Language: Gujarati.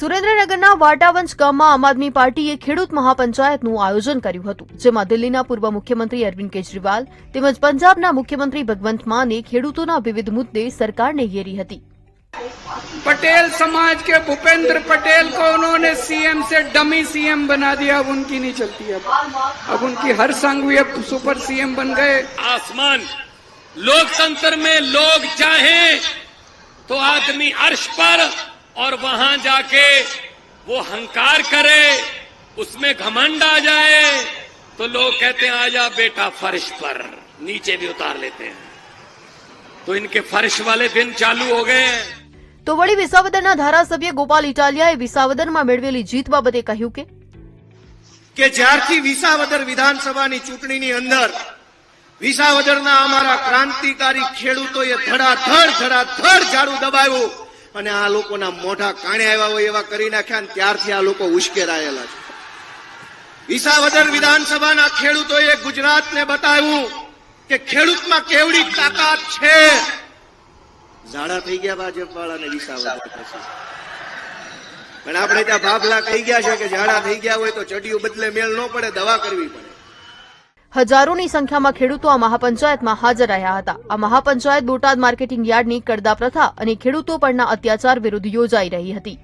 સુરેન્દ્રનગરના વાટાવંજ ગામમાં આમ આદમી પાર્ટીએ ખેડૂત મહાપંચાયતનું આયોજન કર્યું હતું, જેમાં દિલ્હીના પૂર્વ મુખ્યમંત્રી અરવિંદ કેજરીવાલ તેમજ પંજાબના મુખ્યમંત્રી ભગવંત માને ખેડૂતોના વિવિધ મુદ્દે સરकारने घेरी હતી। पटेल समाज के भूपेंद्र पटेल को उन्होंने सीएम से डमी सीएम बना दिया। अब उनकी नहीं चलती। अब उनकी हर संघ सुपर सीएम बन गए। आसमान लोकतंत्र में लोग चाहें तो आदमी अर्श पर और वहां जाके वो हंकार करे, उसमें घमंड आ जाए तो लोग कहते हैं आजा बेटा फर्श पर, नीचे भी उतार लेते हैं। तो इनके फर्श वाले दिन चालू हो गए हैं। तो वળી વિસાવદરના ધારાસભ્ય ગોપાલ ઇટાલિયાએ વિસાવદરમાં મેળવેલી જીત બાબતે કહ્યું કે જ્યારથી વિસાવદર વિધાનસભાની ચૂંટણીની અંદર વિસાવદરના અમારા ક્રાંતિકારી ખેડૂતોએ ધડાધડ ઝાડુ દબાવ્યું અને આ લોકોના મોઢા કાણે આવ્યા હોય એવા કરી નાખ્યા અને ત્યારથી આ લોકો ઉશ્કેરાયેલા છે। વિસાવદર વિધાનસભાના ખેડૂતોએ ગુજરાતને બતાવ્યું કે ખેડૂતમાં કેવડી તાકાત છે। ઝાડા થઈ ગયા ભાજપ વાળાને વિસાવદર પછી, પણ આપણે ત્યાં ભાભલા કહી ગયા છે કે ઝાડા થઈ ગયા હોય તો ચડિયું બદલે મેળ ન પડે, દવા કરવી પડે। હજારોની સંખ્યામાં ખેડૂતો આ મહાપંચાયતમાં હાજર રહ્યા હતા। આ મહાપંચાયત બોટાદ માર્કેટિંગ યાર્ડની કરદા પ્રથા અને ખેડૂતો પરના અત્યાચાર વિરુદ્ધ યોજાઈ રહી હતી।